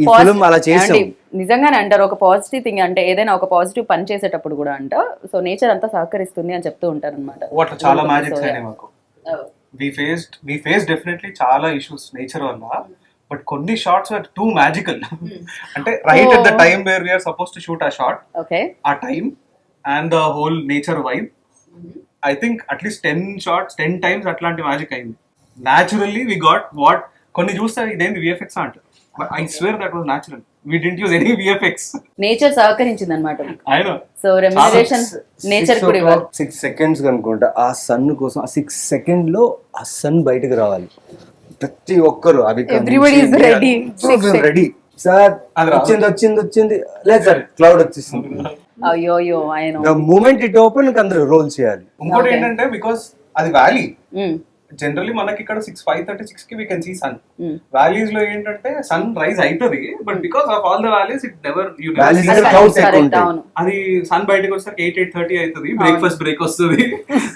ఈ ఫిల్మ్ అలా చేసాం. ఏమండి, నిజంగానే అంటారు ఒక పాజిటివ్ థింగ్ అంటే ఏదైనా ఒక పాజిటివ్ పని చేసేటప్పుడు కూడా అంట సో నేచర్ అంతా సహకరిస్తుంది అని చెప్తూ ఉంటారు అనమాట. వాట్ చాలా మ్యాజిక్స్ అయినాయి మాకు. we faced definitely చాలా ఇష్యూస్ నేచర్ వల్ల, బట్ కొన్ని షార్ట్స్ ఆర్ టూ మ్యాజికల్. అంటే right at the time where we're suppose to shoot ఆ షార్ట్, ఓకే ఆ time and the whole nature vibe, I think at least 10 shots 10 times అట్లాంటి magic అయింది. Naturally we got what కొన్ని చూస్తే ఇదేంటి VFX అంటారు, but I swear that was natural. We didn't use any VFX. Nature సహకరించింది అనమాట. I know. So remunerations nature కూడా ఇవ్వాలి. 6 seconds అనుకుంటా ఆ సన్ కోసం, ఆ 6 seconds లో ఆ సన్ బయటకు రావాలి. ప్రతి ఒక్కరు Everybody is ready. Ready sir, వచ్చింది లేదు సార్ క్లౌడ్ వచ్చేసింది. అయ్యో ఆయన ద మూమెంట్ ఇట్ ఓపెన్ అందరూ రోల్ చేయాలి. ఇంకోటి ఏంటంటే బికాస్ అది వ్యాలీ, జనరల్లీ మనకి ఇక్కడ 5:36 కి we can see sun. Valleys లో ఏంటంటే సన్ రైజ్ అవుతుంది, but because of all the valleys it never you అది సన్ బయటకు వచ్చేసరికి 8:30 అవుతుంది, బ్రేక్ఫాస్ట్ బ్రేక్ వస్తుంది.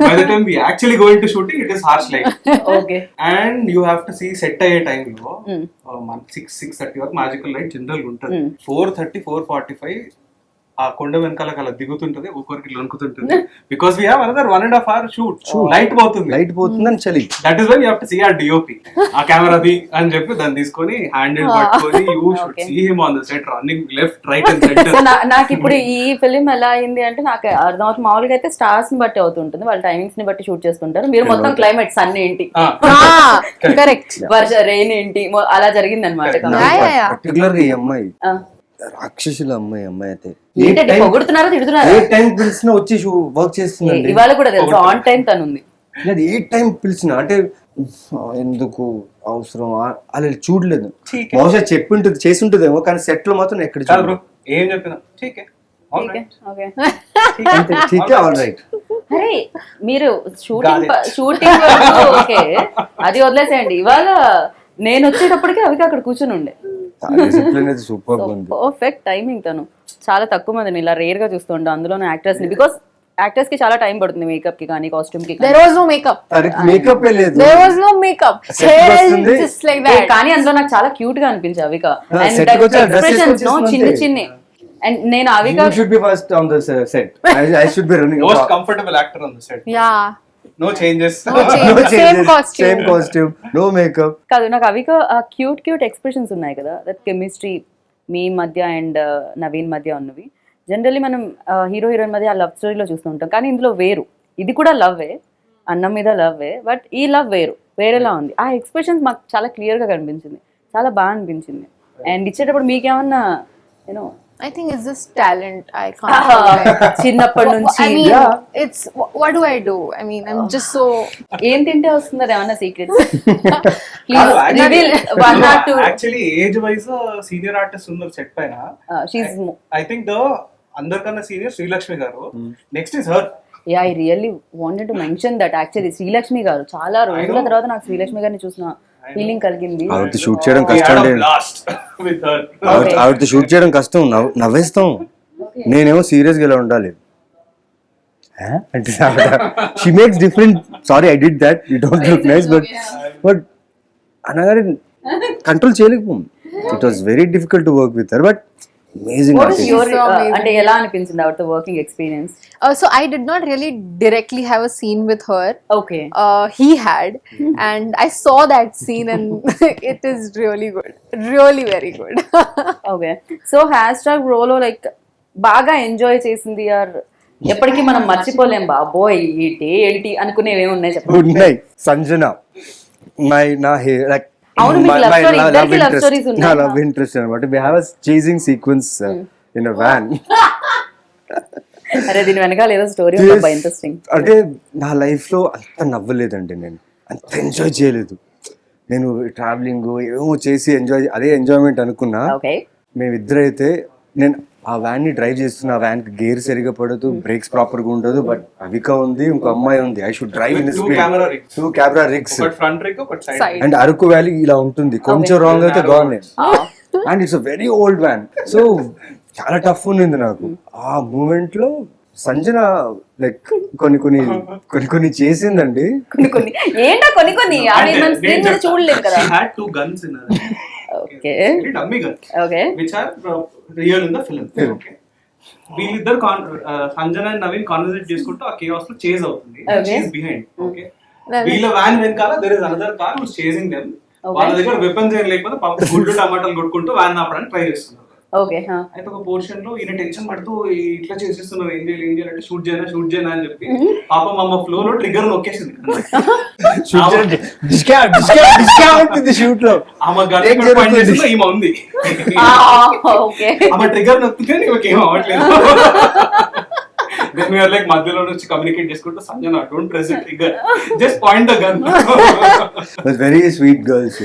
By the time we actually going to shooting it is harsh light. Okay and you have to see set అయ్యే టైంలో 6:30 వరకు magical light general ఉంటుంది. 4:30 4:45 ఆ కొండ వెనకాల అలా దిగుతుంటది, ఒక్కొక్కరికి లొనుకుతుంటది. Because we have another 1.5 hour shoot. Light పోతుంది అని చలి. That is why you have to see ఆ డిఓపి, ఆ కెమెరాది అని చెప్పి దాన్ని తీసుకొని హ్యాండిల్ పట్టుకొని you should see him on the set running left right and centre. నాకు ఇప్పుడు ఈ ఫిలిం ఎలా అయింది అంటే నాకు అర్థం అవుతుంది. మామూలుగా అయితే స్టార్స్ ని బట్టి అవుతుంటుంది, వాళ్ళ టైమింగ్స్ ని బట్టి షూట్ చేస్తుంటారు. మీరు మొత్తం క్లైమేట్ సన్ ఏంటి, కరెక్ట్, రెయిన్ ఏంటి అలా జరిగింది అనమాట. పర్టికులర్ గా ఈ అమ్మాయి రాక్షసుల అమ్మాయి అయితే పొగుడుతున్నారా తిడుతున్నారా? ఏ టైం పిలిచినా వచ్చి వర్క్ చేస్తుందండి. ఇవాళ కూడా తెలుసు ఆన్ టైం తను ఉంది. లేదు ఏ టైం పిలిచినా అంటే ఎందుకు అవసరం అలా చూడలేదు. బహుశా చెప్పింటుంది చేసి ఉంటుందేమో, కానీ సెట్ లో మాత్రం ఎక్కడ చూడరు. ఏం చెప్పినా ఆల్ రైట్. అరే మీరు షూటింగ్ ఓకే అది వదిలేసేయండి. ఇవాళ నేను వచ్చేటప్పటికి అవిక అక్కడ కూర్చొని ఉండే. Perfect timing. తను చాలా తక్కువ మందిని ఇలా రేర్ గా చూస్తుంటాం, అందులోనే యాక్టర్స్ ని. బికాస్ యాక్టర్స్ కి చాలా టైం పడుతుంది మేకప్ కి కానీ కాస్ట్యూమ్ కి. there was no makeup, makeup లేదు, there was no makeup, just like that. కానీ అందులో నాకు చాలా క్యూట్ గా అనిపించింది అవిక. అండ్ ఎక్స్ప్రెషన్స్ నో చిన్ని అండ్ నేను Avika you should be first on the set. I should be running most comfortable actor on the set. Yeah, no changes, same costume, no makeup. కాదు, నాకు అవిక క్యూట్ ఎక్స్ప్రెషన్స్ ఉన్నాయి కదా, that chemistry మీ మధ్య and Naveen మధ్య ఉన్నవి. Generally మనం hero heroine మధ్య ఆ లవ్ స్టోరీలో చూస్తూ ఉంటాం, కానీ ఇందులో వేరు. ఇది కూడా లవ్వే, అన్నం మీద లవ్వే, బట్ ఈ లవ్ వేరేలా ఉంది. ఆ ఎక్స్ప్రెషన్స్ మాకు చాలా క్లియర్గా కనిపించింది, చాలా బాగా అనిపించింది. అండ్ ఇచ్చేటప్పుడు మీకేమన్నా you know I think it's just talent. I can't. చిన్నప్పటి నుంచి I mean, it's what do I do? I mean, I'm just so. ఏం తింటే వస్తుంది ఏమన్నా secrets? Please reveal 1 or 2. Actually age wise senior artist ఉన్నారు సెట్ పైన. ఐ థింక్ ద అందరికన్నా senior Srilakshmi గారు, next is her. I really wanted to mention that. Actually Srilakshmi గారు చాలా రోజుల తర్వాత నాకు శ్రీలక్ష్మి గారిని చూసిన ఫీలింగ్ కలిగింది. ఆవిడతో షూట్ చేయడం కష్టం, ఆవిడతో షూట్ చేయడం కష్టం, నవ్వేస్తాం. నేనేమో సీరియస్ గా ఇలా ఉండాలి అంటే she makes different. Sorry I did that, you don't look nice, but అనగానే కంట్రోల్ చేయలేకపోం. It was very difficult to work with her, but amazing What is artist. your She's so amazing. అంటే ఎలా అనిపించింది out working experience? So I did not really directly have a scene with her. Okay. He had, and I saw that scene, and it is really good, really very good. Okay. So hash tag రోలో like బాగా enjoy చేసింది are ఎప్పటికీ మనం మర్చిపోలేం బాబోయ్ ఈ day ఏంటి అనుకునేవి ఉన్నాయి చెప్పండి. ఉన్నాయి. సంజన నా లైక్ అవును, మీకు love story, ఇద్దరికీ love stories ఉన్నాయి. నా లవ్ ఇంట్రెస్ట్ అనమాట. We have a chasing sequence in a van. అరే దీని వెనకాల ఏదో స్టోరీ ఉంది ఇంట్రెస్టింగ్. అంటే నా లైఫ్ లో అంత నవ్వలేదండి, నేను అంత ఎంజాయ్ చేయలేదు. నేను ట్రావెలింగ్ ఏమో చేసి ఎంజాయ్, అదే ఎంజాయ్మెంట్ అనుకున్నా. ఓకే. మేమిద్దరైతే నేను ఆ వ్యాన్ ని డ్రైవ్ చేస్తున్నా, ఆ వ్యాన్ కి గేర్ సరిగా పడదు, బ్రేక్స్ ప్రాపర్ గా ఉండదు. బట్ అవిక ఉంది, ఇంకో అమ్మాయి ఉంది. I should drive in Two camera rigs. Two camera rigs. ఒకటి ఫ్రంట్ రిగ్, ఒకటి side. Side. And Araku valley ఇలా ఉంటుంది, కొంచెం రాంగ్ అయితే gone. And it's a very old van. So చాలా టఫ్ ఉంది నాకు ఆ మూమెంట్ లో. సంజన లైక్ కొన్ని చేసిందండి. కొన్ని ఏంటో కొన్ని అది మనం స్క్రీన్ మీద చూడలేదు కదా. She had two guns in her. Okay. Very dummy guns. Okay. Which are real in the film. Okay. వీళ్ళిద్దరు సంజన అండ్ నవీన్ కాన్వర్సేట్ చేసుకుంటూ ఆ కేఆస్ లో చేజ్ అవుతుంది. Okay. బిహైండ్. ఓకే. వీళ్ళ వ్యాన్ వెనకాల there is another car who's chasing them. వాళ్ళ దగ్గర weapons ఏం లేకపోతే పాపం గుడ్లు టమాటాలు కొట్టుకుంటూ వ్యాన్ ఆపడానికి ట్రై చేస్తున్నారు. ఓకే. అయితే ఒక పోర్షన్ లో ఈయన టెన్షన్ పడుతూ ఇట్లా చేసేస్తున్నారు, ఏం చేయాలంటే షూట్ చేయనా అని చెప్పి పాపం అమ్మ ఫ్లో లో ట్రిగ్గర్ నొక్కేసింది. షూట్ లో ఆమె గన్ పాయింట్ చేసిందో ఈమె ఉంది. ఓకే. ఆమె ట్రిగ్గర్ నొక్కితే నీకు ఏం అవ్వట్లేదు. దెన్ వి ఆర్ లైక్ మధ్యలో నుంచి కమ్యూనికేట్ చేసుకుంటూ Sanjana don't press the trigger, just point the gun. Very sweet girls.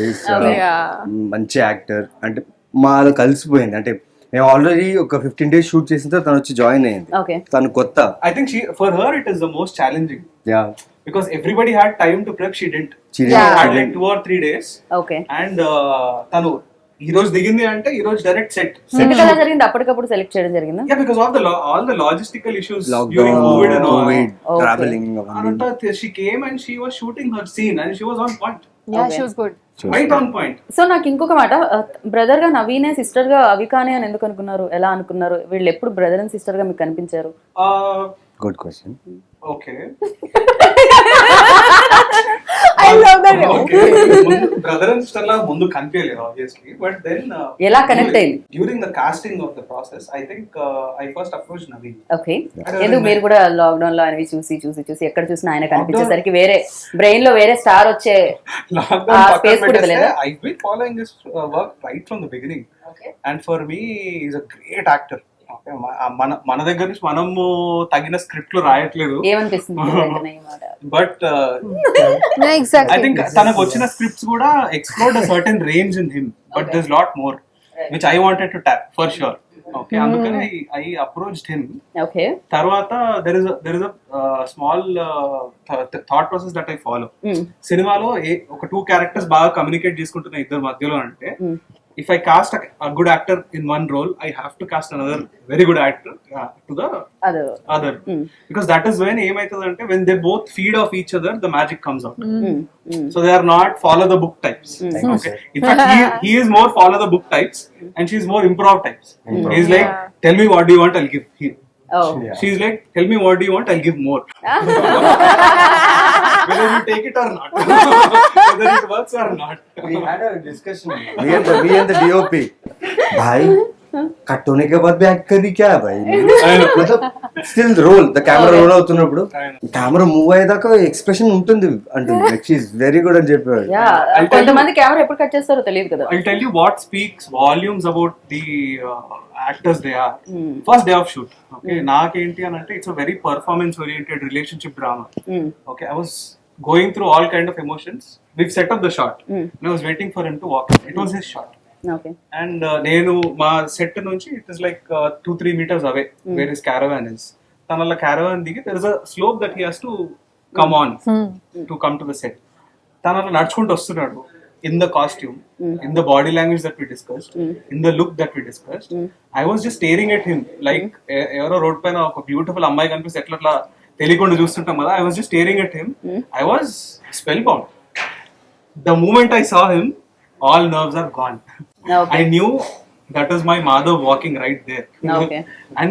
Yeah. మంచి యాక్టర్. అంటే మాలో కలిసిపోయింది. అంటే మేము ఆల్రెడీ ఒక 15 days షూట్ చేసిన తర్వాత తను వచ్చి జాయిన్ అయ్యింది. ఓకే. తను కొత్త. I think for her it is the most challenging yeah because everybody had time to prep, she didn't. She She didn't. had like 2 or 3 days. Okay. And తను ఈ రోజు దిగింది అంటే ఈ రోజు డైరెక్ట్ సెట్. ఎందుకు అలా జరిగింది? అప్పటికప్పుడు సెలెక్ట్ చేయడం జరిగిందా? Yeah, because of all the logistical issues during COVID and all. Covid Okay. Travelling Ananta, she came and she was shooting her scene and she was on point. Yeah, Okay. she was good. Right on point. So నాకు ఇంకొక మాట, brother గా నవీనే, sister గా అవికానే అని ఎందుకు అనుకున్నారు? ఎలా అనుకున్నారు? వీళ్ళు ఎప్పుడు బ్రదర్ అండ్ సిస్టర్ గా మీకు కనిపించారు? Good question. Okay. I love that. Okay. Brother and sister లా ముందు కనిపించలేదు obviously, but then ఎలా connect అయింది? during the casting of the process, I think I first approached Naveen. Okay. ఎందుకు మీరు కూడా లాక్డౌన్ లో అనేవి చూసి ఎక్కడ చూసినా ఆయన కనిపించేసరికి వేరే బ్రెయిన్ లో వేరే స్టార్ వచ్చే Lockdown space పక్కన కూడా పెట్టేస్తే, ఇవ్వలేదా? I've been following his work right from the beginning. Okay. And for me, he's a great actor. Okay, మన దగ్గర నుంచి మనము తగిన స్క్రిప్ట్ లో రాయట్లేదు. ఏమనిపిస్తుంది వెంటనే ఈ మాట? But Yeah, exactly. I think తనకు వచ్చిన స్క్రిప్ట్స్ కూడా explored a certain range in him, but there is lot more which I wanted to tap for sure. Okay, అందుకని ఐ అప్రోచ్డ్ హిమ్. ఓకే. తర్వాత there is a small thought process that I follow. సినిమాలో ఒక 2 characters బాగా communicate చేసుకుంటున్న ఇద్దరు మధ్యలో అంటే, if I cast a good actor in one role, I have to cast another very good actor to the other. Because that is when ఏమైతుందంటే when they both feed off each other, the magic comes out. So they are not follow the book types. Okay. In fact, he is more follow the book types and she is more improv types. He is like, tell me what do you want, I'll give. She is like, tell me what do you want, I'll give more. Whether you take it or not, whether it works or not. We had a discussion. Me and the DOP. भाई cut होने के बाद भी act करी क्या है भाई? मतलब still roll, the camera roll అవుతున్నప్పుడు కెమెరా మూవ్ అయ్యేదాకా ఎక్స్ప్రెషన్ ఉంటుంది అంటుంది. Like she is very good అని చెప్పారు. యా, కొంతమంది కెమెరా ఎప్పుడు కట్ చేస్తారో తెలియదు కదా. I'll tell you what speaks volumes about the actors they are. First day of shoot. Okay, నాకేంటి అని అంటే it's a very performance oriented relationship drama. Okay, I was going through all kind of emotions. We've set up the shot and I was waiting for him to walk in. It was his shot. Okay. And నేను మా set నుంచి it is like 2-3 meters away where his caravan is. తనల caravan దిగి there is a slope that he has to come on to come to the set. తనల నడుచుకుంటూ వస్తున్నాడు in the costume, in the body language that we discussed, in the look that we discussed. I was just staring at him like ఎవరో road పైన ఒక beautiful అమ్మాయి కనిపిస్తే ఎట్లా తెలియకుండా చూస్తుంటాం కదా. I was just staring at him. I was spellbound. The moment I saw him, all nerves are gone. Okay. I knew that was my mother walking right there. Okay. And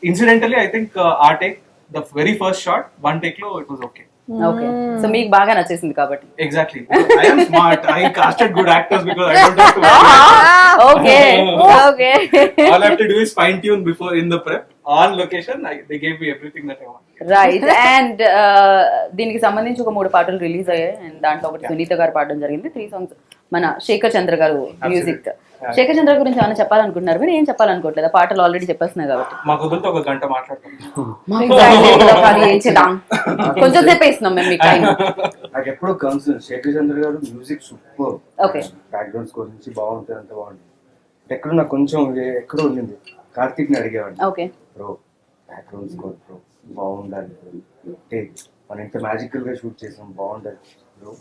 incidentally, I think our take, the very first shot, one take lo, it was okay. Okay so మీకు బాగా నచ్చేసింది కాబట్టి Exactly. I am smart. I casted good actors because I don't have to worry. Okay okay All I have to do is fine tune before in the prep. On location, they gave me everything that I want. Right and దీనికి సంబంధించి ఒక 3 పాటలు release అయ్యాయి and దాంట్లో ఒకటి సునీత గారు పాడడం జరిగింది 3 సాంగ్స్ మన శేఖర్ చంద్ర గారు మ్యూజిక్. శేఖర్ చంద్ర గురించి ఏమైనా చెప్పాలనుకుంటున్నారు మీరు? ఏం చెప్పాలనుకోవట్లేదు, పాటలు ఆల్రెడీ చెప్పేస్తున్నాయి కాబట్టి. మా కుదిరితే ఒక గంట మాట్లాడతాం. ఏం చేద్దాం, కొంచెం సేపు ఇస్తున్నాం మేము మీకు టైం. నాకు ఎప్పుడు కమ్స్ శేఖర్ చంద్ర గారు music super. Okay background score నుంచి బాగుంటుంది, అంత బాగుంటుంది. ఎక్కడో నాకు కొంచెం ఎక్కడో ఉండింది, కార్తీక్ ని అడిగేవాడిని, okay bro background score bro బాగుండాలి బ్రో, టేక్ మనం ఇంత మ్యాజికల్ గా షూట్ చేసాం బాగుండాలి బ్రో.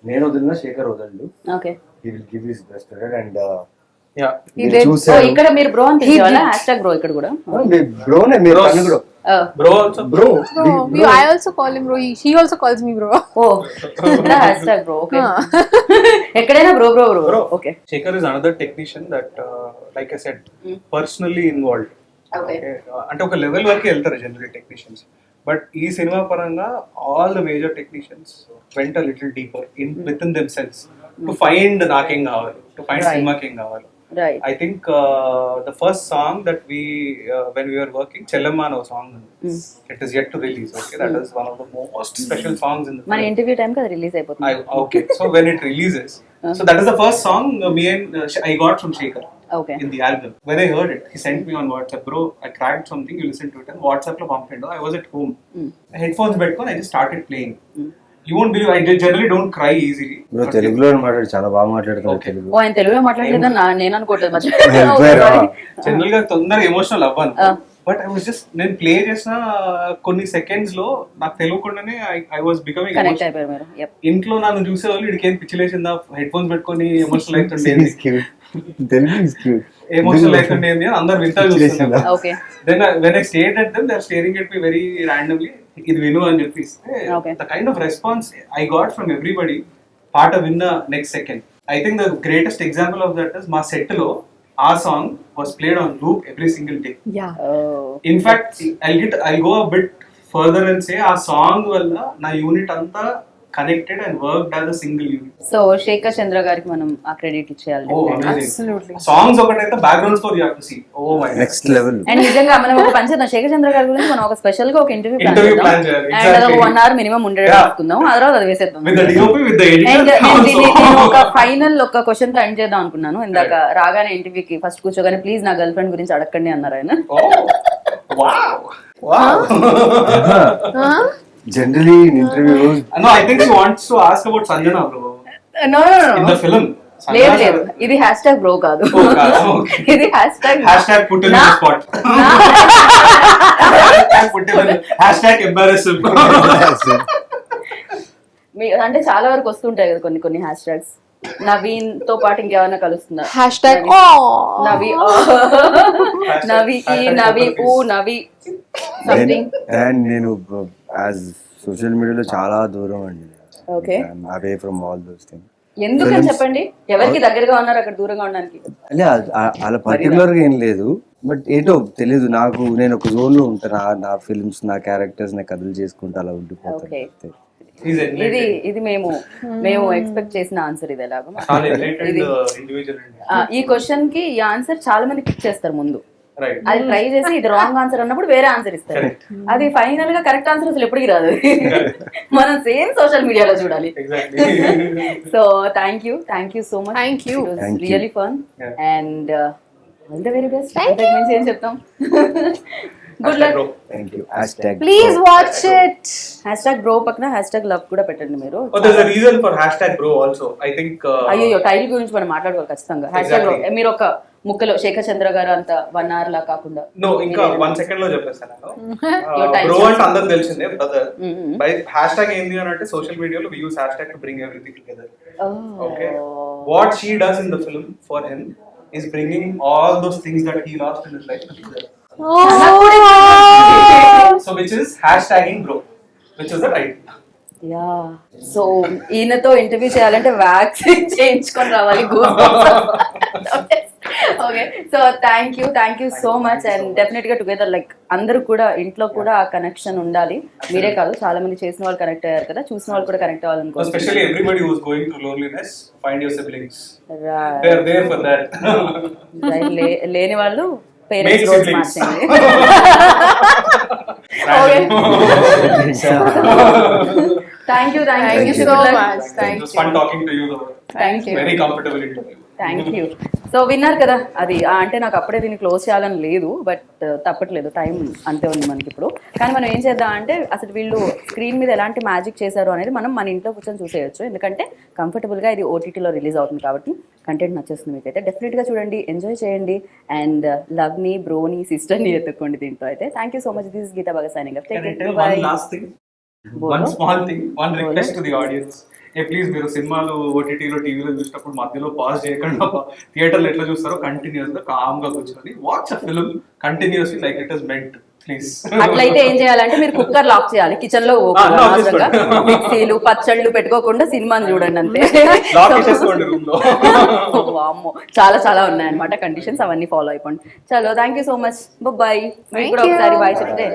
నేను వదిలినా శేఖర్ వదలడు, okay he will give his best. And so ఇక్కడ మీరు బ్రో అని పిలిచేవాళ్ళ? హ్యాష్ బ్రో ఇక్కడ కూడా బ్రోనే మీరు అన్న కూడా Bro also. Bro. I also call him bro. He also calls me bro. Oh hash bro. Okay ఎక్కడైనా bro bro bro. Okay Shekhar is another technician that, like I said, personally involved. Okay. అంటే ఒక level వరకు వెళ్తారు general technicians, but ఈ cinema పరంగా all the major technicians వెంట little deeper in with in them cells to find నాకేం కావాలి, to find సినిమాకి ఏం కావాలి. Right I think the first song that we when we were working, Chellamma no song, it is yet to release. Okay, that is one of the most special songs in the మన film. Interview time కదా release అయిపోతుంది. Okay, so when it releases, so that is the first song me and I got from Shekhar okay in the album. When I heard it, he sent me on WhatsApp, bro, I cracked something, you listen to it. And WhatsApp lo pumpendo, I was at home, headphones పెట్టుకొని I just started playing. You won't believe, I generally don't cry easily. Bro తెలుగులో మాట్లాడి చాలా బాగా మాట్లాడుతున్నారు తెలుగు. ఓ ఆయన తెలుగులో మాట్లాడలేదని నేను అనుకోవట్లేదు మధ్య. జనరల్ గా తొందరగా ఎమోషనల్ అవ్వను, బట్ ఐ వాస్ జస్ట్ నేను ప్లే చేసిన కొన్ని సెకండ్స్ లో నాకు తెలియకుండానే ఐ వాస్ బికమింగ్ కనెక్ట్ అయిపోయారు మీరు. Yep. ఇంట్లో నన్ను చూసేవాళ్ళు ఇడికేం పిచ్చిలేసిందా, హెడ్ ఫోన్స్ పెట్టుకొని ఎమోషనల్ అవుతుండేది, తెలుగు ఇస్ క్యూట్, ఎమోషనల్ అవుతుండేది అని అందరు వింతా చూస్తున్నారు. Okay then when I stared at them they are staring at me very randomly, ఇది విను అని చెప్పిస్తే Okay. The kind of response I got from everybody పాట విన్న next second. I think the greatest example of that is మా set లో ఆ song was played on loop every single day. Yeah. In fact, I'll go a bit further and say ఆ song వల్ల నా unit అంతా connected and worked as a single unit. So Shekhar Chandra గారికి మనం ఆ క్రెడిట్ ఇచ్చేయాలి. Absolutely. సాంగ్స్ ఒకటైతే background score you have to see. Oh my next level. And నిజంగా మనం ఒక పని చేద్దాం, శేఖర్ చంద్ర గారి గురించి మనం ఒక స్పెషల్ గా ఒక ఇంటర్వ్యూ ప్లాన్ Interview చేద్దాం. plan చేయాలి. అండ్ అది Exactly. 1 hour మినిమం ఉండేది అనుకుందాం, ఆ తర్వాత అది వేసేద్దాం. With the DOP with the and editor. నేను ఒక ఫైనల్ ఒక క్వశ్చన్ తో ఎండ్ చేద్దాం అనుకున్నాను. ఇందాక రాగానే ఇంటర్వ్యూకి ఫస్ట్ కూర్చోగానే ప్లీజ్ నా గర్ల్ ఫ్రెండ్ గురించి అడగండి అన్నారు ఆయన. Generally in interview No, I think she wants to ask about Sanjana, bro. No. In the film. లేదు లేదు, ఇది హ్యాష్ ట్యాగ్ బ్రో కాదు, ఇది hash tag Hashtag put in the spot. Hashtag embarrass him. అంటే చాలా వరకు వస్తుంటాయి కదా కొన్ని హ్యాష్ ట్యాగ్స్. నవీన్ తో పాటు ఇంకేమైనా కలుస్తుందా? Hashtag నవి నవి ఈ నవి ఊ నవి సంథింగ్. అండ్ నేను యాజ్ సోషల్ మీడియాలో చాలా దూరం అండి, okay away from all those things. ఎందుకని చెప్పండి, ఎవరికి దగ్గరగా ఉన్నారు అక్కడ దూరంగా ఉండడానికి? అంటే అలా పర్టికులర్ గా ఏం లేదు, బట్ ఏంటో తెలీదు నాకు, నేను ఒక జోన్ లో ఉంటాను, నా ఫిల్మ్స్ నా క్యారెక్టర్స్ నా కథలు చేసుకుంటూ అలా ఉండిపోతాను. Okay. He's a ఇది మేము ఎక్స్పెక్ట్ చేసిన ఆన్సర్ ఇది. ఎలాగో చాలా enlightened individual అండి. ఈ క్వశ్చన్ కి ఈ ఆన్సర్ చాలా మంది పిక్ చేస్తారు ముందు, Right. అది ట్రై చేసి ఇది రాంగ్ ఆన్సర్ అన్నప్పుడు వేరే ఆన్సర్ ఇస్తారు. అది ఫైనల్ గా కరెక్ట్ ఆన్సర్ అసలు ఎప్పటికి రాదు. మనం సేమ్ సోషల్ మీడియాలో చూడాలి. Exactly. So thank you so much. Thank you. Really fun and all the very best. మించి ఏం చెప్తాం. Good luck. Thank you. Hashtag Please watch it. Hash tag bro పక్కన హ్యాష్ ట్యాగ్ లవ్ కూడా పెట్టండి మీరు. Oh, there's a reason for hashtag bro also. I think. అయ్యో title గురించి మనం మాట్లాడుకోవాలి ఖచ్చితంగా. హ్యాష్ ట్యాగ్ బ్రో మీరు ఒక ముక్కలో శేఖర్ చంద్ర గారు అంత 1 hour లా కాకుండా. No, ఇంకా 1 second లో చెప్పేస్తాను. Your time బ్రో అంటే అందరికి తెలిసిందే బ్రదర్. బై హ్యాష్ట్యాగ్ ఏంది అని అంటే సోషల్ మీడియాలో we use hashtag to bring everything together. Okay. What she does in the film for him is bringing all those things that he lost in his life together. So which is hashtagging bro, which is the right. Yeah so ఈయనతో interview చేయాలంటే vaccine చేయించుకొని రావాలి. Okay so thank you so much and definite గా together like అందరూ కూడా ఇంట్లో కూడా ఆ కనెక్షన్ ఉండాలి. మీరే కాదు చాలా మంది చేసిన వాళ్ళు కనెక్ట్ అయ్యారు కదా, చూసిన వాళ్ళు కూడా connect అవ్వాలనుకో. Especially everybody who's going through loneliness, find your siblings. They are there for that. లేని వాళ్ళు Make పేరెంట్స్ రోజు siblings. మార్చండి. Thank you Thank you so much. It was fun talking to you though. Thank you. Very comfortable interview. Thank you. So విన్నారు కదా, అది అంటే నాకు అప్పుడే దీన్ని క్లోజ్ చేయాలని లేదు, బట్ తప్పట్లేదు, టైం అంతే ఉంది మనకి ఇప్పుడు. కానీ మనం ఏం చేద్దాం అంటే అసలు వీళ్ళు స్క్రీన్ మీద ఎలాంటి మ్యాజిక్ చేశారు అనేది మనం మన ఇంట్లో కూర్చొని చూసేయచ్చు. ఎందుకంటే కంఫర్టబుల్గా ఇది ఓటీటీలో రిలీజ్ అవుతుంది కాబట్టి కంటెంట్ నచ్చేస్తుంది మీకైతే. డెఫినెట్గా చూడండి, ఎంజాయ్ చేయండి అండ్ లవ్ని బ్రోని సిస్టర్ని ఎత్తుక్కోండి దీంట్లో అయితే. Thank you so much. This is Geeta Bhagat signing off. Can I tell one last thing? One small thing, one request to the audience. Please మీరు సినిమాలు ఓటీటీలో టీవీలో చూసినప్పుడు మధ్యలో పాజ్ చేయకుండా థియేటర్లో ఎట్లా చూస్తారో కంటిన్యూస్ గా కామ్ గా కూర్చొని watch a film continuously like it is meant. Please అట్లయితే ఏం చేయాలంటే మీరు కుక్కర్ లాక్ చేయాలి, కిచెన్ లో మిక్సీలు పచ్చళ్ళు పెట్టుకోకుండా సినిమాని చూడండి అంతే. రూమ్ లో వామ్మో చాలా చాలా ఉన్నాయన్నమాట కండిషన్స్, అవన్నీ ఫాలో అయిపోండి. చలో thank you so much, bye. మీరు కూడా ఒకసారి బాయ్ చెప్తే.